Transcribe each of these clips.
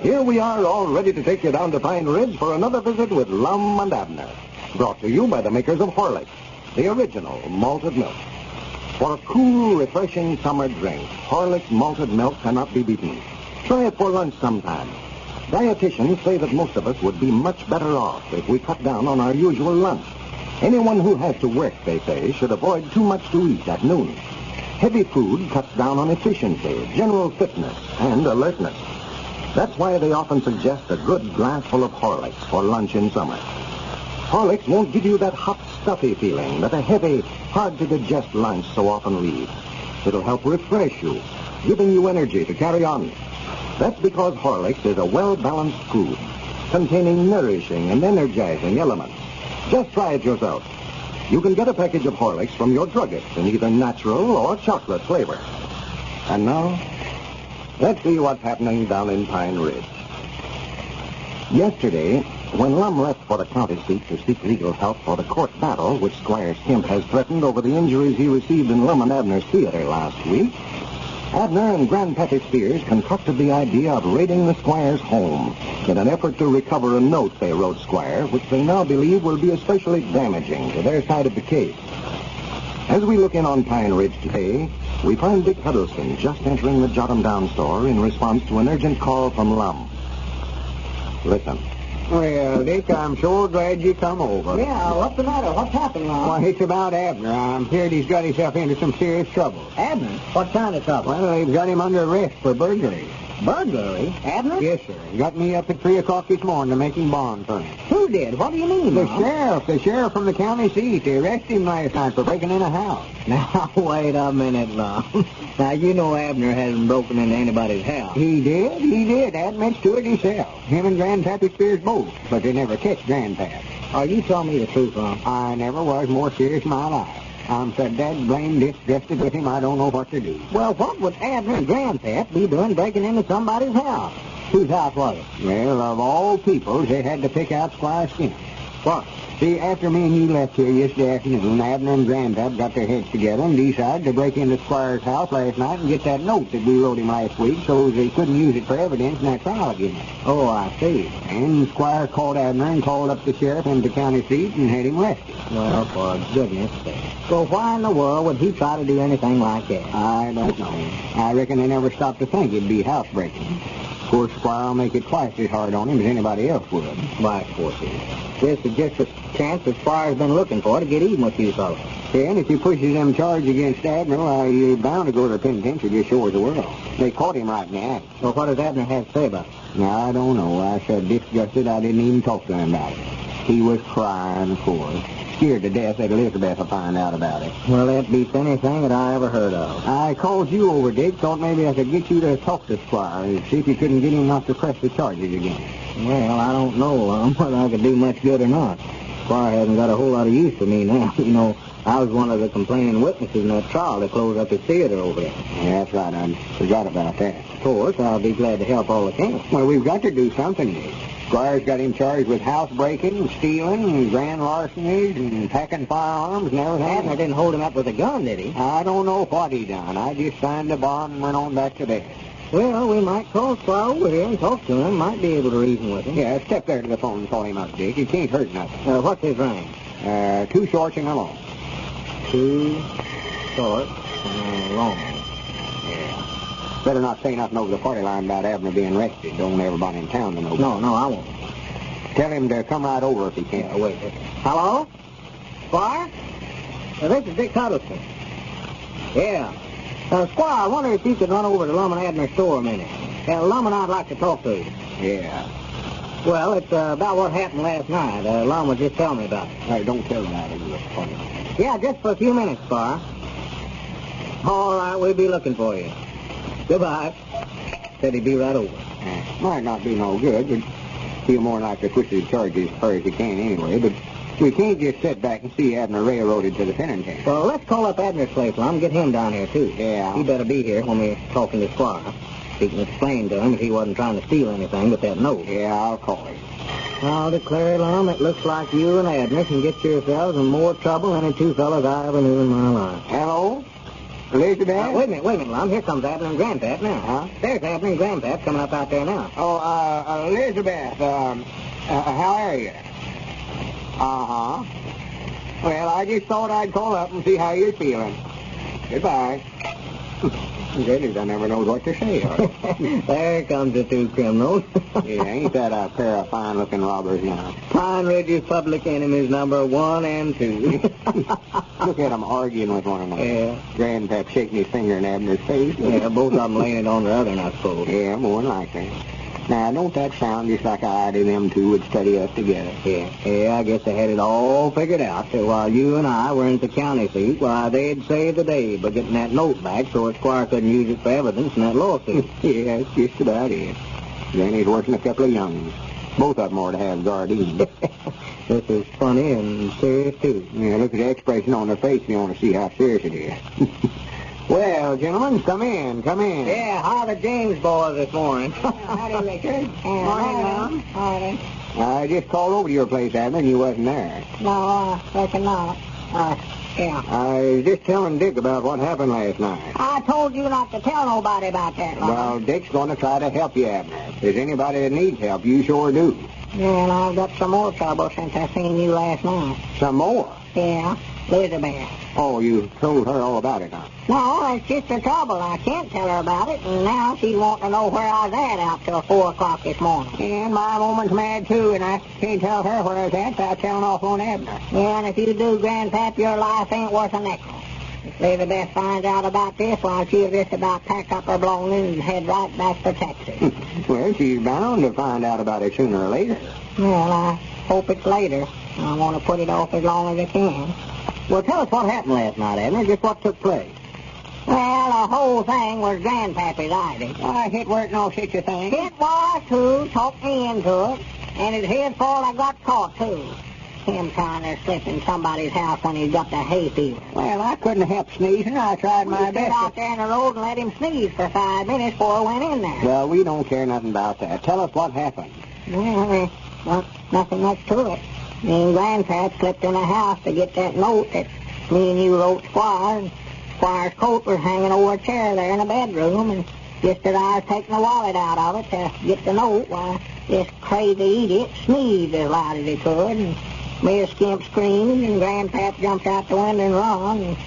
Here we are, all ready to take you down to Pine Ridge for another visit with Lum and Abner. Brought to you by the makers of Horlicks, the original malted milk. For a cool, refreshing summer drink, Horlicks malted milk cannot be beaten. Try it for lunch sometime. Dietitians say that most of us would be much better off if we cut down on our usual lunch. Anyone who has to work, they say, should avoid too much to eat at noon. Heavy food cuts down on efficiency, general fitness, and alertness. That's why they often suggest a good glassful of Horlicks for lunch in summer. Horlicks won't give you that hot, stuffy feeling that a heavy, hard-to-digest lunch so often leaves. It'll help refresh you, giving you energy to carry on. That's because Horlicks is a well-balanced food, containing nourishing and energizing elements. Just try it yourself. You can get a package of Horlicks from your druggist in either natural or chocolate flavor. And now, let's see what's happening down in Pine Ridge. Yesterday, when Lum left for the county seat to seek legal help for the court battle which Squire Skimp has threatened over the injuries he received in Lum and Abner's theater last week, Abner and Grandpappy Spears concocted the idea of raiding the Squire's home in an effort to recover a note they wrote Squire, which they now believe will be especially damaging to their side of the case. As we look in on Pine Ridge today, we find Dick Huddleston just entering the Jot'em Down store in response to an urgent call from Lum. Listen. Well, Dick, I'm sure glad you come over. Yeah, what's the matter? What's happened, Lum? Well, it's about Abner. I'm hearing he's got himself into some serious trouble. Abner? What kind of trouble? Well, they've got him under arrest for burglary. Burglary? Abner? Yes, sir. He got me up at 3 o'clock this morning to make him bond for him. Who did? What do you mean, The Lum? sheriff from the county seat. They arrested him last night for breaking in a house. Now, wait a minute, Lum. Now, you know Abner hasn't broken into anybody's house. He did. Admits to it himself. Him and Grandpappy Spears both. But they never catch Grandpap. Are you telling me the truth, Lum? I never was more serious in my life. I'm so dead blamed disgusted with him, I don't know what to do. Well, what would Abner and Grandpap be doing breaking into somebody's house? Whose house was it? Well, of all people, they had to pick out Squire Skimp. What? See, after me and you left here yesterday afternoon, Abner and Grandpap got their heads together and decided to break into Squire's house last night and get that note that we wrote him last week so they couldn't use it for evidence in that trial against him. Oh, I see. And Squire called Abner and called up the sheriff and the county seat and had him arrested. Well, for goodness sake. So why in the world would he try to do anything like that? I don't know. I reckon they never stopped to think it'd be housebreaking. Of course, Squire will make it twice as hard on him as anybody else would. Why, of course he is. This is just a chance that Squire's been looking for to get even with you fellas. Yeah, and if he pushes them charges against Abner, why, you're bound to go to the penitentiary just sure as the world. They caught him right in the act. Well, what does Abner have to say about it? Now, I don't know. I so disgusted I didn't even talk to him about it. He was crying, of course. Scared to death that Elizabeth will find out about it. Well, that beats anything that I ever heard of. I called you over, Dick. Thought maybe I could get you to talk to Squire and see if you couldn't get him not to press the charges again. Well, I don't know, Lum, whether I could do much good or not. Squire hasn't got a whole lot of use for me now. You know, I was one of the complaining witnesses in that trial that closed up his theater over there. Yeah, that's right. I forgot about that. Of course, I'll be glad to help all I can. Well, we've got to do something, Dick. Squire's got him charged with housebreaking, stealing, grand larcenies, and packing firearms and everything. Abner didn't hold him up with a gun, did he? I don't know what he done. I just signed the bond and went on back to bed. Well, we might call Squire over here and talk to him. Might be able to reason with him. Yeah, step there to the phone and call him up, Dick. It can't hurt nothing. What's his range? 2 shorts and a long. 2 shorts and a long. Yeah. Better not say nothing over the party line about Abner being arrested. Don't want everybody in town to know. No, I won't. Tell him to come right over if he can. Wait. Hello? Squire? This is Dick Huddleston. Yeah. Squire, I wonder if you could run over to Lum and Abner's store a minute. Lum and I'd like to talk to you. Yeah. Well, it's about what happened last night. Lum was just telling me about it. Hey, don't tell that over the party line. Yeah, just for a few minutes, Squire. All right, we'll be looking for you. Goodbye. Said he'd be right over. Might not be no good, but he'll more likely push his charges as far as he can anyway. But we can't just sit back and see Abner railroaded to the penitentiary. Well, let's call up Abner's place, Lum. Get him down here, too. Yeah. He better be here when we're talking to Squire. He can explain to him if he wasn't trying to steal anything but that note. Yeah, I'll call him. I'll declare, Lum, it looks like you and Abner can get yourselves in more trouble than the two fellas I ever knew in my life. Hello? Elizabeth? Wait a minute, Lum. Here comes Abner and Grandpap now. Huh? There's Abner and Grandpap coming up out there now. Oh, Elizabeth, how are you? Uh-huh. Well, I just thought I'd call up and see how you're feeling. Goodbye. Goodness, I never know what to say. There comes the two criminals. Yeah, ain't that a pair of fine-looking robbers now? Pine Ridge's public enemies number 1 and 2. Look at them arguing with one another. Yeah. Grandpap shaking his finger in Abner's face. Yeah, both of them laying it on the other, I suppose. Yeah, more than likely. Now, don't that sound just like an idea them two would study up together? Yeah, I guess they had it all figured out. So while you and I were in the county seat, why, they'd save the day by getting that note back so the Squire couldn't use it for evidence in that lawsuit. Yeah, that's just about it. Granny's working a couple of young'uns. Both of them ought to have guardians. This is funny and serious, too. Yeah, look at the expression on their face if you want to see how serious it is. Well, gentlemen, come in. Yeah, how are the James boys this morning? Howdy, Richard. Morning, Lum. Howdy. I just called over to your place, Abner, and you wasn't there. No, reckon not. Yeah. I was just telling Dick about what happened last night. I told you not to tell nobody about that, Lum. Well, Dick's going to try to help you, Abner. If there's anybody that needs help, you sure do. Yeah, and I've got some more trouble since I seen you last night. Some more? Yeah, Elizabeth. Oh, you told her all about it, huh? No, it's just the trouble. I can't tell her about it, and now she's wanting to know where I was at out till 4 o'clock this morning. And my woman's mad, too, and I can't tell her where I was at without telling off on Abner. Yeah, and if you do, Grandpap, your life ain't worth a nickel. If Elizabeth finds out about this, why, she'll just about pack up her belongings and head right back for Texas. Well, she's bound to find out about it sooner or later. Well, I hope it's later. I want to put it off as long as I can. Well, tell us what happened last night, Abner, just what took place. Well, the whole thing was Grandpappy's idea. It weren't no such a thing. It was, too. Talked me into it. And it's his fault I got caught, too. Him trying to slip in somebody's house when he's got the hay fever. Well, I couldn't help sneezing. I tried my best. Stood out there in the road and let him sneeze for 5 minutes before I went in there. Well, we don't care nothing about that. Tell us what happened. Well, nothing much to it. Me and Grandpap slipped in the house to get that note that me and you wrote Squire. And Squire's coat was hanging over a chair there in the bedroom, and just as I was taking the wallet out of it to get the note, why, this crazy idiot sneezed as loud as he could, and Mrs. Skimp screamed, and Grandpap jumped out the window and run, and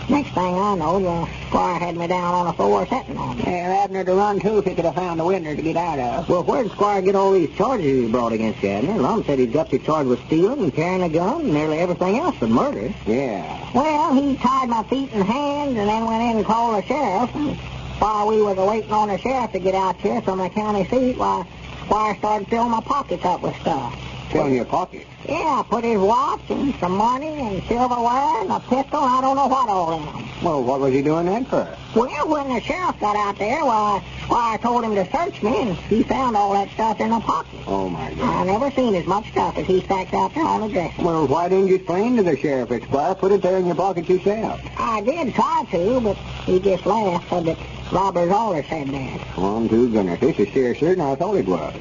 next thing I know, the Squire had me down on the floor sitting on me. Yeah, Abner to run, too, if he could have found a window to get out of. Well, where did Squire get all these charges he brought against you, Abner? Lum said he's got you charged with stealing and carrying a gun and nearly everything else but murder. Yeah. Well, he tied my feet and hands and then went in and called the sheriff. And while we was waiting on the sheriff to get out here from the county seat, why, Squire started filling my pockets up with stuff. Filling your pocket? Yeah, put his watch and some money and silverware and a pistol, I don't know what all in them. Well, what was he doing that for? Well, when the sheriff got out there, why, I told him to search me, and he found all that stuff in the pocket. Oh, my God. I never seen as much stuff as he stacked out there on the dresser. Well, why didn't you explain to the sheriff, Squire? Put it there in your pocket yourself. I did try to, but he just laughed, said that robbers always said that. Oh, to goodness, this is seriously than I thought it was.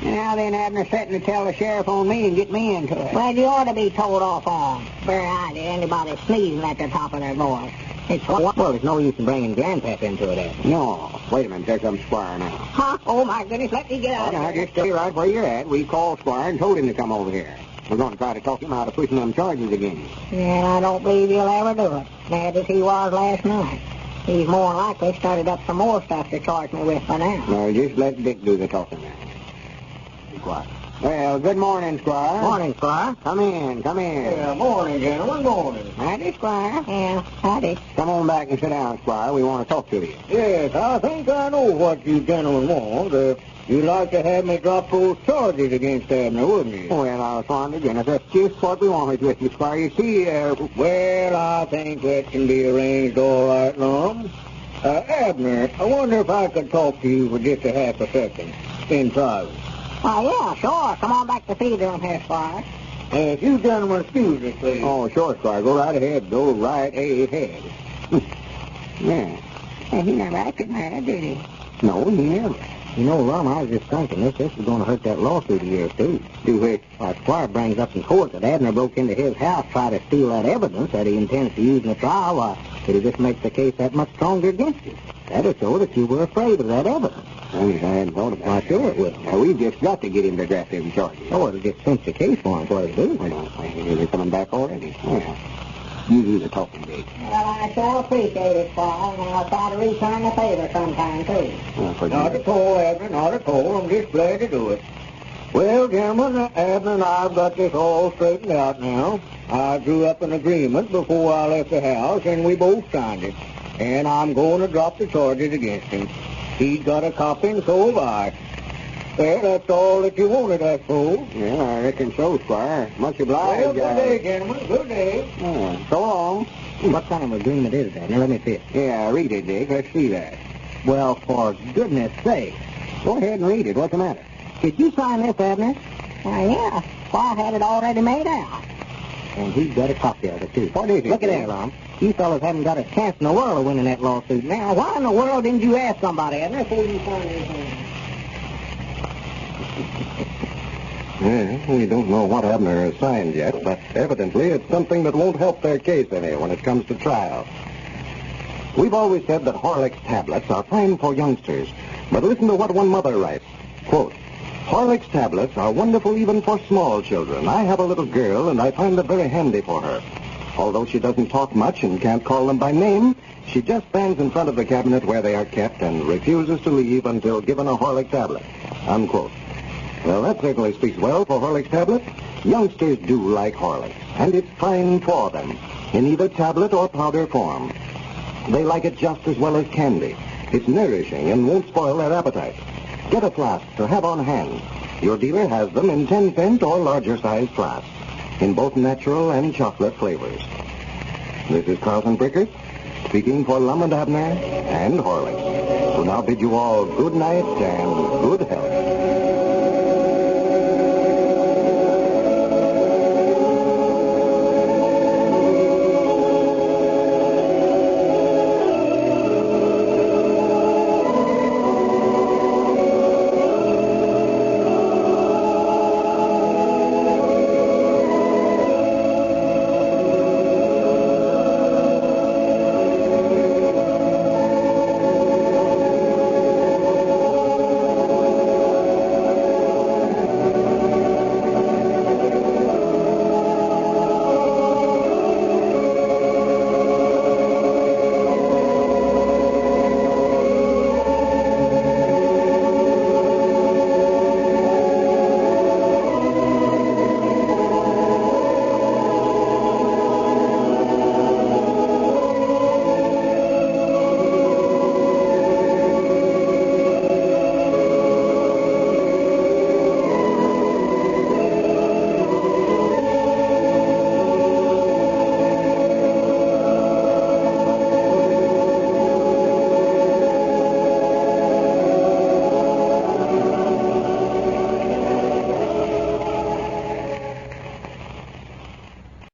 Now then, Abner, setting to tell the sheriff on me and get me into it. Well, you ought to be told off on. Very idea, anybody sneezing at the top of their voice. Well, there's no use in bringing Grandpap into it, Abner. No. Wait a minute, there comes Squire now. Huh? Oh, my goodness, let me get out of Now, here. just stay right where you're at. We called Squire and told him to come over here. We're going to try to talk him out of pushing them charges again. And I don't believe he'll ever do it, mad as he was last night. He's more than likely started up some more stuff to charge me with for now. No, just let Dick do the talking now. Squire. Well, good morning, Squire. Morning, Squire. Come in. Yeah, morning, gentlemen, morning. Howdy, Squire. Yeah, howdy. Come on back and sit down, Squire. We want to talk to you. Yes, I think I know what you gentlemen want. You'd like to have me drop those charges against Abner, wouldn't you? Well, I was wondering if that's just what we wanted with you, Squire. You see, Well, I think that can be arranged all right, Lum. Abner, I wonder if I could talk to you for just a half a second, in private. Oh, yeah, sure. Come on back to the feed room here, Squire. If you gentlemen excuse me, please. Oh, sure, Squire. Go right ahead. Go right ahead. Yeah. And he never acted mad, did he? No, he never. You know, Lum, I was just thinking this is going to hurt that lawsuit of yours, too. Do it. Why, Squire brings up in court that Abner broke into his house, tried to steal that evidence that he intends to use in the trial. Why, it'll just make the case that much stronger against you. That'll show that you were afraid of that evidence. I hadn't thought about Why, sure it will. Now, we've just got to get him to draft them charges. Oh, it'll just cinch the case for him, what it'll do. They're coming back already. Yeah. You do the talking, Dick. Well, I sure appreciate it, Squire, and I'll try to return the favor sometime, too. Not at all, Abner, not at all. I'm just glad to do it. Well, gentlemen, Abner and I have got this all straightened out now. I drew up an agreement before I left the house, and we both signed it. And I'm going to drop the charges against him. He's got a copy, and so have I. Well, that's all that you wanted, I suppose. Yeah, I reckon so, Squire. Much obliged. Well, good day, gentlemen. Good day. So long. What kind of agreement is that? Now, let me see it. Yeah, read it, Dick. Let's see that. Well, for goodness sake. Go ahead and read it. What's the matter? Did you sign this, Abner? Why, yeah, Squire had it already made out. And he's got a copy of it, too. What is it? Look at that, Lum. You fellas haven't got a chance in the world of winning that lawsuit. Now, why in the world didn't you ask somebody, Abner, before you signed anything? Yeah, we don't know what Abner has signed yet, but evidently it's something that won't help their case any when it comes to trial. We've always said that Horlick's tablets are fine for youngsters, but listen to what one mother writes. Quote, Horlick's tablets are wonderful even for small children. I have a little girl, and I find them very handy for her. Although she doesn't talk much and can't call them by name, she just stands in front of the cabinet where they are kept and refuses to leave until given a Horlick tablet. Unquote. Well, that certainly speaks well for Horlick's tablets. Youngsters do like Horlicks, and it's fine for them, in either tablet or powder form. They like it just as well as candy. It's nourishing and won't spoil their appetite. Get a flask to have on hand. Your dealer has them in 10-cent or larger-sized flasks, in both natural and chocolate flavors. This is Carlton Brickert, speaking for Lum and Abner and Horlick, who now bid you all good night and good health.